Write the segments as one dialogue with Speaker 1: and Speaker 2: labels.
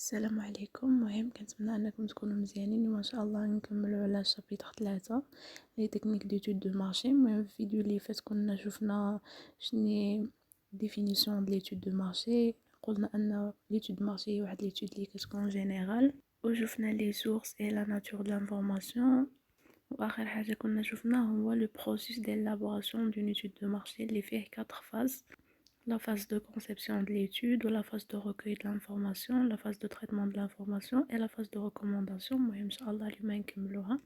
Speaker 1: السلام عليكم. مهم كنتمنى انكم تكونوا مزيانين وما شاء الله نكملوا على شابيتر 3 لي تكنيك ديتود دو مارشي. المهم في الفيديو اللي فات كنا شفنا شنو ديفينيسيون دو ليتود دو مارشي. قلنا ان ليتود دو مارشي هي واحد ليتود اللي كتكون جينيرال، وشفنا لي سورس اي لا ناتور دو لانفورماسيون، واخر حاجه كنا شفناه هو لو بروسيس ديلابوراسيون دون ايتود دو مارشي اللي فيه 4 فاز: la phase de conception de l'étude, la phase de recueil de l'information, la phase de traitement de l'information et la phase de recommandation. المهم ان شاء الله اليوم نكملوها.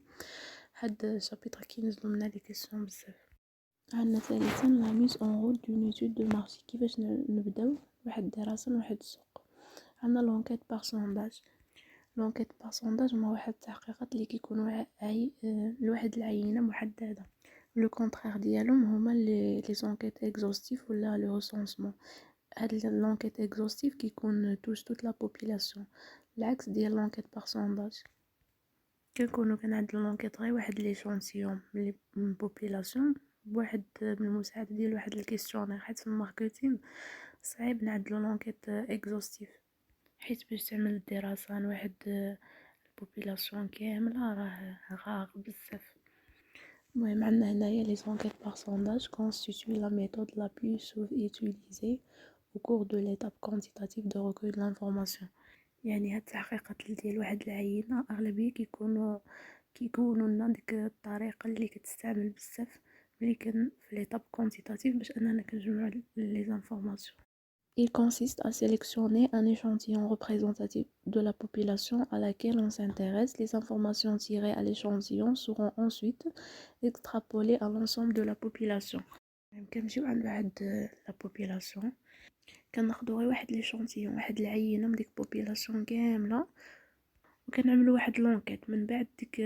Speaker 1: هاد الشابيتر كينزلوا لنا لي كيسيون بزاف. عندنا ثالثا لا ميز اون رود دون ايتود دو مارشي، كيفاش نبداو واحد الدراسه من واحد السوق. عندنا لونكيت بار سونداج. لونكيت بار سونداج هما واحد التحقيقات اللي كيكونوا لواحد العينه محدده. لو كونترير ديالهم هما لي زونكيت اكزوستيف ولا لو ريسونسمون. هاد لونكيت اكزوستيف كيكون توش توت لا بوبولاسيون، العكس ديال لونكيت بار سونداج كنكونوا كنعدلو لونكيت غير واحد لي شونتيون من البوبولاسيون بواحد بالمساعده ديال واحد الكيستيونير، حيت في الماركتينغ صعيب نعدلو لونكيت اكزوستيف، حيت باش تعمل الدراسه عن واحد البوبولاسيون كامله راه غاغ بزاف. المهم عندنا هنايا لي زونكيت بار سونداج constituent la méthode la plus utilisée au cours de l'étape quantitative de recueil de l'information. يعني هاد التحقيقات ديال واحد العينه اغلبيه كيكونوا لنا ديك الطريقه اللي كتستعمل بزاف ملي كان في ليتاب كونتيتاتيف باش اننا كنجمعوا لي زانفورماسيون. Il consiste à sélectionner un échantillon représentatif de la population à laquelle on s'intéresse. Les informations tirées à l'échantillon seront ensuite extrapolées à l'ensemble de la population. كنمشيو عند واحد لا بوبولاسيون، كناخدو غير واحد ليشونتيون، واحد العينه من ديك بوبولاسيون كامله، وكنعملوا واحد لونكيت. من بعد ديك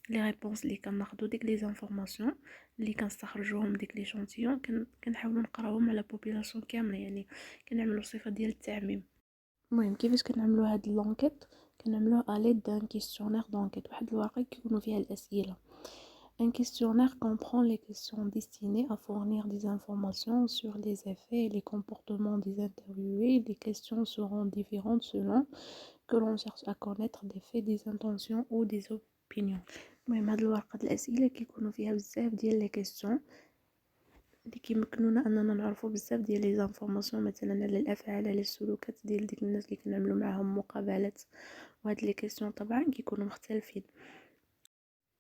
Speaker 1: لي ريبونس اللي كناخدو، ديك لي زانفورماسيون اللي كنستخرجوهم ديك لي شونتيون، كنحاولوا نقراوهم على بوبولاسيون كامله، يعني كنعملوا صفه ديال التعميم. المهم كيفاش كنعملوا هاد لونكيت؟ كنعملوه اليد دان كيستيونير دونكيت، واحد الورقه كيكونوا فيها الاسئله. Un questionnaire comprend les questions destinées à fournir des informations sur les effets et les comportements des interviewés. Les questions seront différentes selon que l'on cherche à connaître des faits, des intentions ou des opinions. المهم هاد الورقة د الأسئلة كيكونوا فيها بزاف ديال لي كيسيون اللي كيمكنونا أننا نعرفو بزاف ديال لي زانفورماسيون، مثلا على الأفعال، على السلوكات ديال ديك الناس اللي كنعملو معاهم مقابلات. وهاد لي كيسيون طبعا كيكونوا مختلفين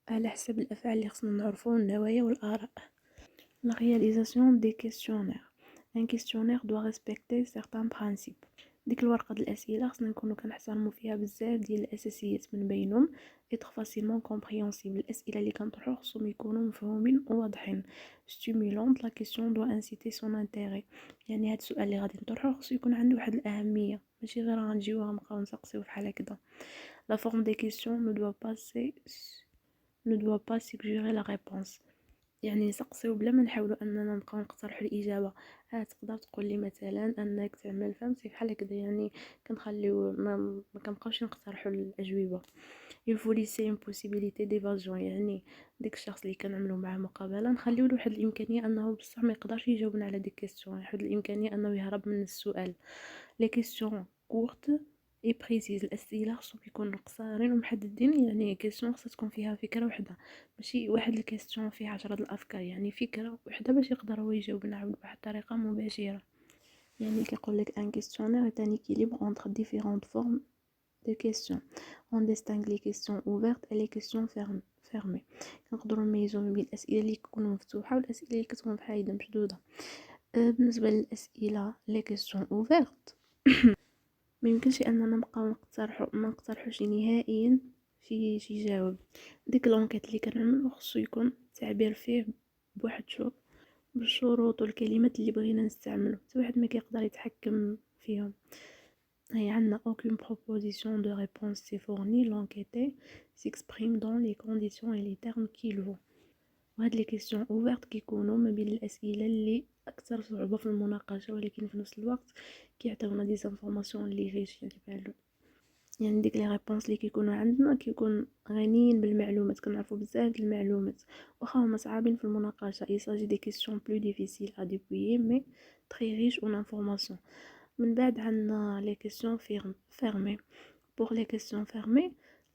Speaker 1: على حسب الأفعال اللي خصنا نعرفو، النوايا والآراء. La réalisation des questionnaires. Un questionnaire doit respecter certains principes. ديك الورقه د الاسئله خصنا نكونوا كنحترموا فيها بزاف ديال الاساسيات، من بينهم être facilement compréhensible. الاسئله اللي كنطرحوا خصهم يكونوا مفهومين وواضحين. stimulant. La question doit inciter son intérêt. يعني هاد السؤال اللي غادي نطرحه خصو يكون عنده واحد الاهميه، ماشي غير غنجيو غنبقاو نسقسيو فحال هكذا. La forme des questions ne doit pas suggérer la réponse. يعني نسقسيو بلا ما نحاولوا اننا نبقاو نقترحوا الاجابه. تقدر تقول لي مثلا انك تعمل، فهمتي بحال هكذا، يعني كنخليو ما كنبقاوش نقترحوا الاجوبه. il faut laisser une possibilité d'évasion. يعني ديك الشخص اللي كنعملوا معاه مقابله نخليو له واحد الامكانيه انه بصح ما يقدرش يجاوبنا على ديك الكيسيون، واحد الامكانيه انه يهرب من السؤال. لي كيسيون كورت اي بريسيز. الاسئله خصهم يكونوا قصيرين ومحددين، يعني كيسيون خصها تكون فيها فكره وحده، ماشي واحد الكيسيون فيه 10 الافكار، يعني فكره وحده باش يقدر هو يجاوبنا بواحد الطريقه مباشره. يعني كيقول لك ان كيستيونير est un équilibre entre différentes formes de questions. On distingue les questions ouvertes et les questions fermées. كنقدروا نميزوا بين الاسئله اللي كتكون مفتوحه والاسئله اللي كتكون بحال مشدوده. بالنسبه للاسئله لي كيسيون اوفرت ما يمكنش اننا نبقاو ما نقترحوش نهائيا شي يجاوب. ديك لونكيت اللي كنعملو خصو يكون التعبير فيه بواحد بالشروط والكلمات اللي بغينا نستعملو، حتى واحد ما كيقدر يتحكم فيهم. هي عندنا aucune proposition de réponse c'est fourni, l'enquêté s'exprime dans les conditions et les termes qu'il vaut. وهاد لي كيسيون اوفرت كيكونوا ما بين الاسئله اللي اكثر صعوبه في المناقشه، ولكن في نفس الوقت كيعطيونا دي انفورماسيون اللي ريش، يعني ديك لي ريبونس اللي كيكونوا عندنا كيكون غنيين بالمعلومات، كنعرفوا بزاف د المعلومات واخا هما صعابين في المناقشه. il s'agit des questions plus difficiles à dépouiller mais très riches en informations. من بعد عندنا les questions fermées. Pour les questions fermées,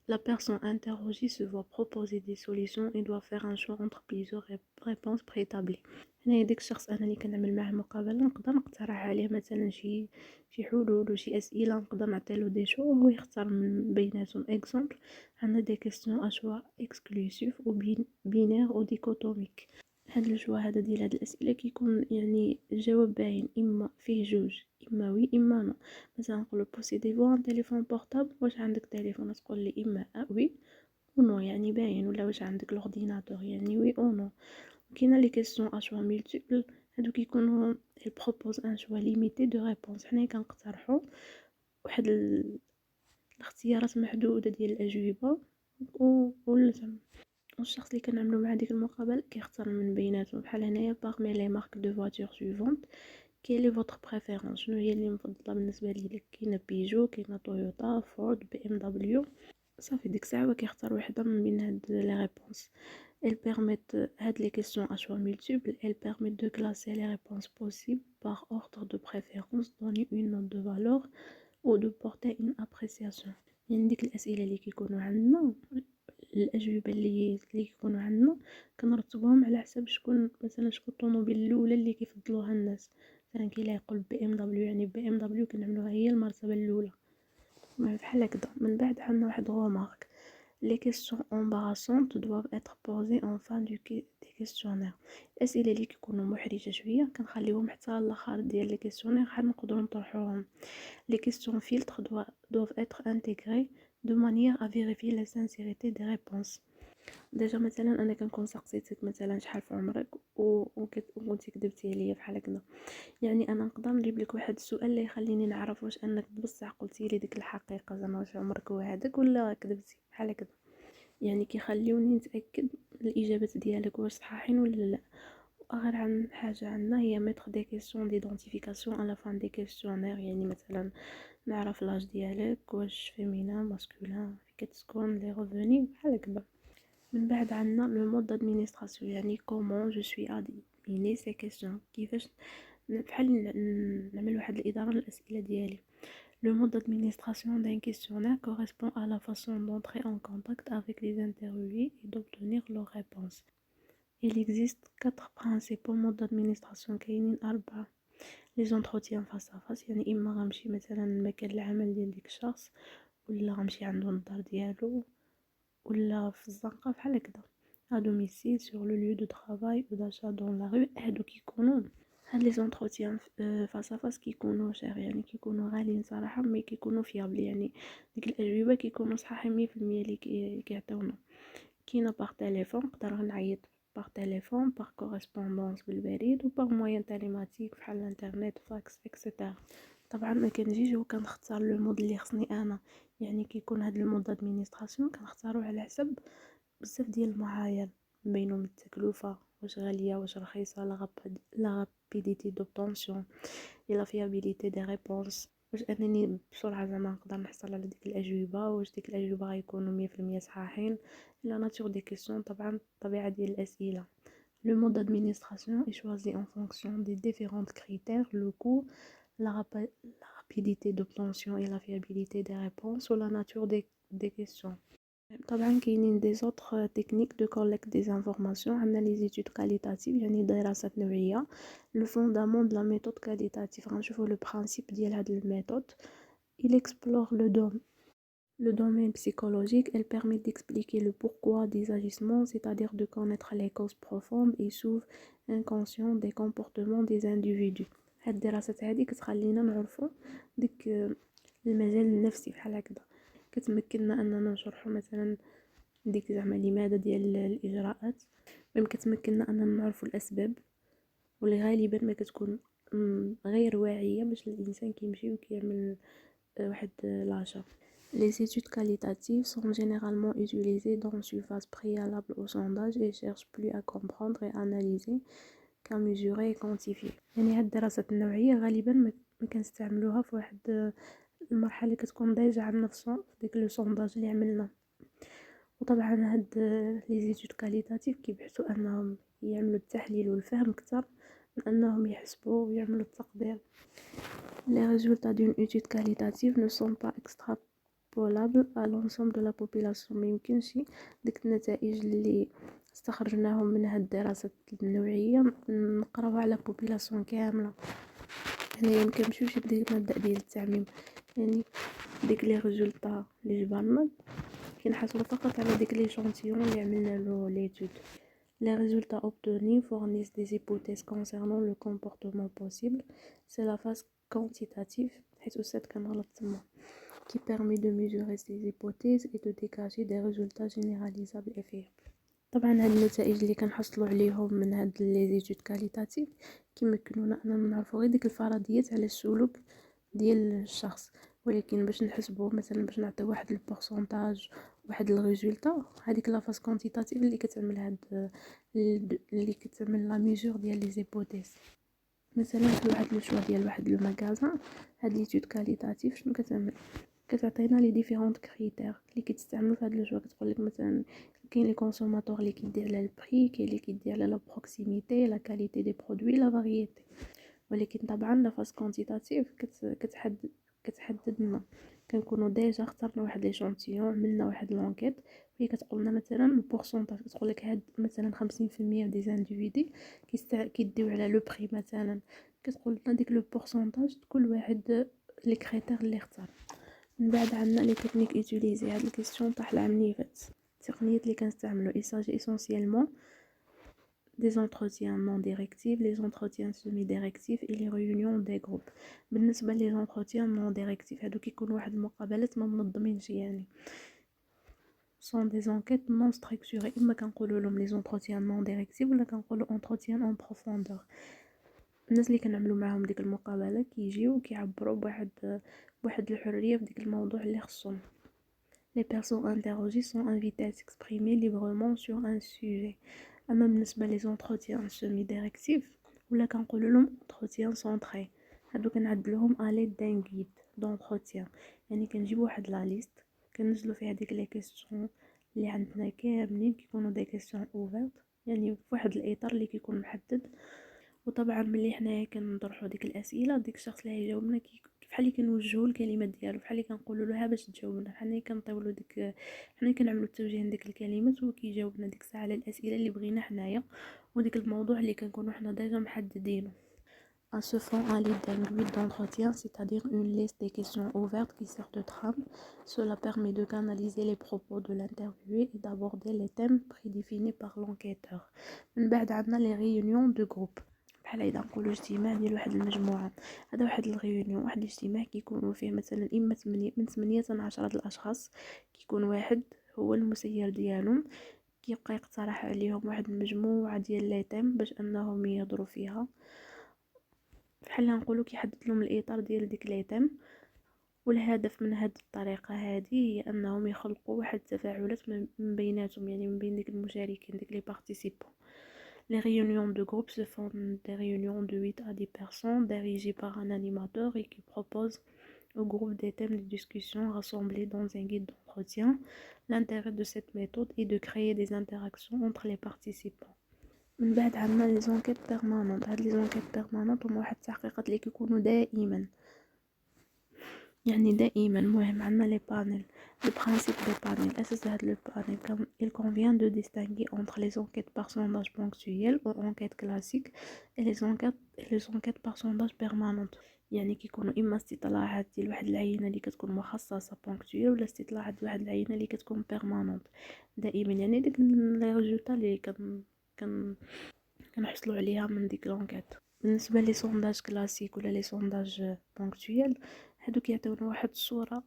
Speaker 1: la personne interrogée se voit proposer des solutions et doit faire un choix entre plusieurs réponses préétablies. هنايا داك الشخص انا اللي كنعمل معاه مقابله نقدر نقترح عليه مثلا شي حلول وشي اسئله، نقدر نعطيلو دي شو وهو يختار من بيناتهم. اكزومبل عندنا دي كيسيون اشوا اكسكلوسيف او بينير او ديكوتوميك. هاد الجوا هذا ديال هاد الاسئله كيكون يعني الجواب باين، اما فيه جوج، اما وي اما نو. مثلا نقولو بوسيديفو ان تليفون بورطابل، واش عندك تليفون؟ تقول لي اما وي و نو يعني باين، ولا واش عندك لورديناتور يعني وي او نو. كاينه لي كيسيون اشوا مولتيبل، هادو كيكونوا il propose un choix limité de réponse. حنايا كنقترحوا واحد الاختيارات محدوده ديال الاجوبه والشخص اللي كنعملو مع ديك المقابله كيختار من بيناتهم. بحال هنايا parmi les marques de voitures suivantes quelle est votre préférence؟ شنو هي اللي مفضله بالنسبه ليك؟ كاينه بيجو، كاينه تويوتا، فورد، بي ام دبليو. صافي ديك الساعه كيختار وحده من بين هاد لي ريبونس. Elles permettent, les questions à choix multiples, elles permettent de classer les réponses possibles par ordre de préférence, donner une note de valeur ou de porter une appréciation. يعني ديك الأسئلة اللي كيكونوا عندنا، الأجوبة اللي كيكونوا عندنا كنرتبوهم على حسب شكون مثلا شكون الطوموبيل الأولى اللي كيفضلوها الناس. مثلا كاين اللي يقول بي ام دبليو، يعني بي ام دبليو كنعملوها هي المرتبة الأولى بحال هكذا. من بعد عندنا واحد غومارك: les questions embarrassantes doivent être posées en fin du questionnaire. الأسئلة اللي كيكونوا محرجة شوية كنخليوهم حتى الاخر ديال لي كيسيونير حتى نقدروا نطرحوهم. les questions filtres doivent être intégrées de manière à vérifier la sincérité des réponses. ديجا مثلا انا كنكون سقسيتك مثلا شحال في عمرك وكنتي كذبتي عليا بحال هكذا، يعني انا نقدر نجيب لك واحد السؤال اللي يخليني نعرف واش انك بصح قلتي لي ديك الحقيقه زعما واش عمرك هو هذاك ولا كذبتي بحال هكذا. يعني كيخليوني نتاكد الاجابات ديالك واش صحاحين ولا لا. واخر عن حاجه عندنا هي ميتر دي كيسيون ديدونتيفيكاسيون على فان دي كيسيونير، يعني مثلا نعرف لاج ديالك، واش فيمينان ماسكولين، في كتسكن، لي ريفوني بحال هكذا. من بعد عندنا لو مود دادمينستراسيون، يعني كومون جو سوي ادميني سي كيسيون، كيفاش بحال نعمل واحد الاداره للاسئله ديالي. Le mode d'administration d'un questionnaire correspond à la façon d'entrer en contact avec les interviewés et d'obtenir leurs réponses. Il existe 4 principaux modes d'administration كاينين 4. les entretiens face à face، يعني اما غنمشي مثلا لمكان العمل ديال ديك الشخص، ولا غنمشي عندو الدار ديالو، ولا في الزنقه بحال هكذا. à domicile sur le lieu de travail ou d'achat dans la rue. هادو كيكونوا هاد لي زونتروتيان فاس فاس كيكونوا شير، يعني كيكونوا غاليين صراحه، مي كيكونوا فيابل، يعني ديك الاجوبه كيكونوا صحاحين 100% اللي كيعطيونا. كاينه باغ تليفون، نقدر نعيط باغ تليفون، باغ كوريسبوندونس بالبريد، و باغ موين تيليماتيك بحال الانترنت، فاكس اكسيتيرا. طبعا ما كنجيش وكنختار لو مود اللي خصني انا، يعني كيكون هاد المود دادمينستراسيون كنختارو على حسب بزاف ديال المعايير، بينهم التكلفه واش غاليه واش رخيصه، لا rapidité d'obtention et la fiabilité des réponses، واش انني بسرعه زعما نقدر نحصل على ديك الاجوبه، واش ديك الاجوبه غيكونوا 100% صحاحين، لا ناتور دي كيسيون، طبعا الطبيعه ديال الاسئله. Le mode d'administration est choisi en fonction des différents critères: le coût, la rapidité d'obtention et la fiabilité des réponses, ou la nature des questions. طبعا كاينين des autres techniques de collecte des informations. عندنا les études qualitatives، يعني دراسات نوعية. le fondement de la méthode qualitative، غنشوفوا le principe ديال هاد الميثود. il explore le domaine psychologique. Elle permet d'expliquer le pourquoi des agissements, c'est-à-dire de connaître les causes profondes et sous-inconscientes des comportements des individus. هاد الدراسات هادي كتخلينا نعرفوا ديك المجال النفسي بحال هكذا، كتمكننا اننا نشرحوا مثلا ديك زعما لماذا ديال الاجراءات، ميم كتمكننا اننا نعرفوا الاسباب، واللي غالبا ما كتكون غير واعيه باش الانسان كيمشي وكيعمل واحد لاشا. Les études qualitatives sont généralement utilisées dans une phase préalable au sondage et cherchent plus à comprendre et analyser qu'à mesurer et quantifier. يعني هاد الدراسات النوعيه غالبا ما كنستعملوها في واحد المرحله اللي كتكون ديجا عندنا في ديك لو سونداج اللي عملنا. وطبعا هاد لي زيتود كاليتاتيف كيبحثوا انهم يعملوا التحليل والفهم اكثر من انهم يحسبوا ويعملوا التقدير. Les résultats d'une étude qualitative ne sont pas extrapolables à l'ensemble de la population. ما يمكنش ديك النتائج اللي استخرجناهم من هاد الدراسات النوعية نقراوها على population كاملة. يعني مكنمشيوش بديك المبدأ ديال التعميم، يعني ديك لي ريزولطا اللي جبرنا كنحاسبو فقط على ديك لي شونتيون اللي عملنا له ليتود. Les résultats obtenus fournissent des hypothèses concernant le comportement possible. C'est la phase quantitative حيت أستاذ كان غلط تما qui permet de mesurer ces hypothèses et de dégager des résultats généralisables et fiables. طبعا هاد النتائج اللي كنحصلوا عليهم من هاد لي زيتود كاليتاتيف كيمكنونا اننا نعرفوا غير ديك الفرضيات على السلوك ديال الشخص، ولكن باش نحسبوا مثلا باش نعطيو واحد البورسونتاج واحد الريزولطا، هذيك لا فاز كونتيتاتيف اللي كتعمل هاد اللي كتعمل لا ميزور ديال لي زيبوتيز. مثلا في واحد لو شوا ديال واحد لو ماغازان، هاد ليتود كاليتاتيف شنو كتعمل؟ كتعطينا لي ديفيرونت كريتير اللي كيتستعملوا في هاد لو شوا. كتقول لك مثلا كاين لي كونسوماتور اللي كيدي على البري، كاين اللي كيدي على لا بروكسيميتي، لا كاليتي دي برودوي، لا فارييتي. ولكن طبعا لا فاز كونتيتاتيف كتحدد لنا كنكونوا ديجا اخترنا واحد ليشونتيون، عملنا واحد لونكيت وهي كتقولنا مثلا البورسونتاج. كتقول لك هاد مثلا 50% دي زانديفيدي كيديو على لو بري مثلا، كتقول لنا ديك لو بورسونتاج كل واحد لي كريتير اللي اختار. من بعد عندنا لي تكنيك اوتيليزي. هاد الكيسيون طاح العام اللي فات. التقنيات اللي كنستعملو il s'agit essentiellement des entretiens non directifs, les entretiens semi-directifs et les réunions des groupes. بالنسبة لي entretiens non directifs هادو كيكون واحد المقابلات ما منظمينش، يعني sont des enquêtes non structurées. إما كنقولوا لهم les entretiens non directifs ولا كنقولوا entretiens en profondeur. الناس اللي كنعملوا معاهم ديك المقابلة كيجيو كيعبروا بواحد الحرية في ديك الموضوع اللي خصهم. Les personnes interrogées sont invitées à s'exprimer librement sur un sujet. أما بالنسبة لي زونتروتيان سيمي ديريكتيف ولا كنقولوا لهم entretien centré، هادو كنعدلوهم à l'aide d'un guide d'entretien. يعني كنجيب واحد لا ليست كننزلوا فيها ديك لي كيسيون اللي عندنا كاملين، كيكونوا دي كيسيون اوفرت يعني في واحد الاطار اللي كيكون محدد. وطبعا ملي حنايا كنطرحوا ديك الاسئله، ديك الشخص اللي هيجاوبنا بحال اللي كنوجهوا الكلمات ديالو، بحال اللي كنقولوا له ها باش تجاوبنا، حنا كنطيو له ديك، حنا كنعملوا التوجيه ديك الكلمات وهو كيجاوبنا ديك الساعه على الاسئله اللي بغينا حنايا وديك الموضوع اللي كنكونوا حنا ديجا محددينه. Un se font à l'aide d'un guide d'entretien, c'est-à-dire une liste des questions ouvertes qui sert de trame. Cela permet de canaliser les propos de l'interviewé et d'aborder les thèmes prédéfinis par l'enquêteur. من بعد عندنا les réunions de groupe. بحال اذا نقولوا اجتماع ديال واحد المجموعه، هذا واحد الغيونيون، واحد الاجتماع كيكونوا فيه مثلا اما 8 من 8 حتى 10 الاشخاص. كيكون واحد هو المسير ديالهم، كيبقى يقترح عليهم واحد المجموعه ديال لي تيم باش انهم يهضروا فيها. بحال نقولوا كيحدد لهم الاطار ديال ديك لي تيم. والهدف من هذه الطريقه هذه هي انهم يخلقوا واحد التفاعلات من بيناتهم، يعني من بين ديك المشاركين ديك لي بارتيسيبون. Les réunions de groupe se font des réunions de 8 à 10 personnes dirigées par un animateur et qui propose au groupe des thèmes de discussion rassemblés dans un guide d'entretien. L'intérêt de cette méthode est de créer des interactions entre les participants. من بعد عندنا les enquêtes permanentes. هاد les enquêtes permanentes هما واحد التحقيقات اللي كيكونوا دائما، يعني دائما مهم. عندنا لي بانيل. Le principe des panels. أساس هاد لو بانيل il convient de distinguer entre les enquêtes par sondage ponctuel ou enquêtes classiques et les enquêtes par sondage permanente. يعني كيكونوا اما استطلاعات ديال واحد العينه اللي كتكون مخصصه بونكتويل، ولا استطلاعات ديال واحد العينه اللي كتكون بيرمانونت دائما، يعني ديك لي ريزولطا اللي كنحصلوا عليها من ديك لونكيت. بالنسبه لي سونداج كلاسيك ولا لي سونداج بونكتويل، هادو كيعطيونا واحد الصوره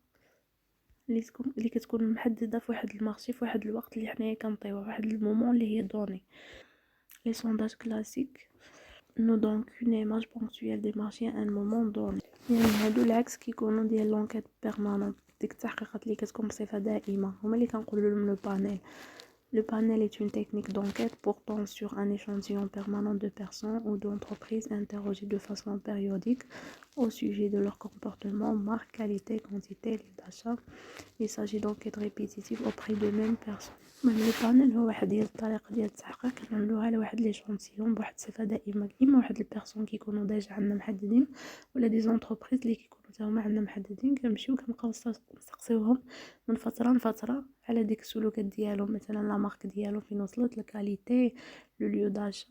Speaker 1: اللي كتكون محدده في واحد المارشي في واحد الوقت اللي حنايا كنطيوه، واحد المومون اللي هي دوني. لي سونداج كلاسيك نو دونك اون ايماج بونكتويل دي مارشي ان مومون دوني، يعني هادو العكس كيكونوا ديال لونكيت بيرمانونت، ديك التحقيقات اللي كتكون بصفه دائمه هما اللي كنقولوا لهم لو بانيل. Le panel est une technique d'enquête portant sur un échantillon permanent de personnes ou d'entreprises interrogées de façon périodique au sujet de leur comportement, marque, qualité, quantité, lieu d'achat. Il s'agit d'enquêtes répétitives auprès de mêmes personnes. Le panel هو واحد ديال الطريقة ديال التحقيق كنعملوها على واحد ليشونتيون بواحد الصفة دائمة، إما واحد البيرسون كيكونوا ديجا عندنا محددين ولا دي زونتربريز اللي كيكونوا تا هما عندنا محددين، كنمشيو كنبقاو نسقسيوهم من فترة لفترة على ديك السلوكات ديالهم، مثلا لا مارك ديالهم فين وصلت، الكاليتي، لو ليو داشا.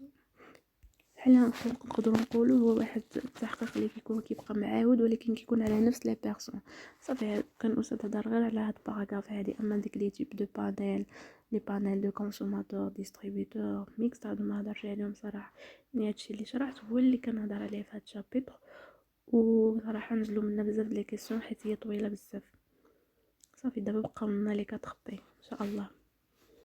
Speaker 1: بحال نقدروا نقولوا هو واحد التحقيق اللي كيبقى معاود ولكن كيكون على نفس لي بيرسون. صافي كنوصل تهضر غير على هاد الباراغراف هادي. اما ديك لي تيب دو بانيل، لي بانيل دو كونسوماتور، ديستريبيوتور، ميكس، هادو ما هضرش عليهم صراحه. يعني هادشي اللي شرحت هو اللي كنهضر عليه في هاد الشابيتر، وصراحه نزلوا منا بزاف لي كيسيون حيت هي طويله بزاف. صافي دابا بقاو لنا لي 4 بي ان شاء الله.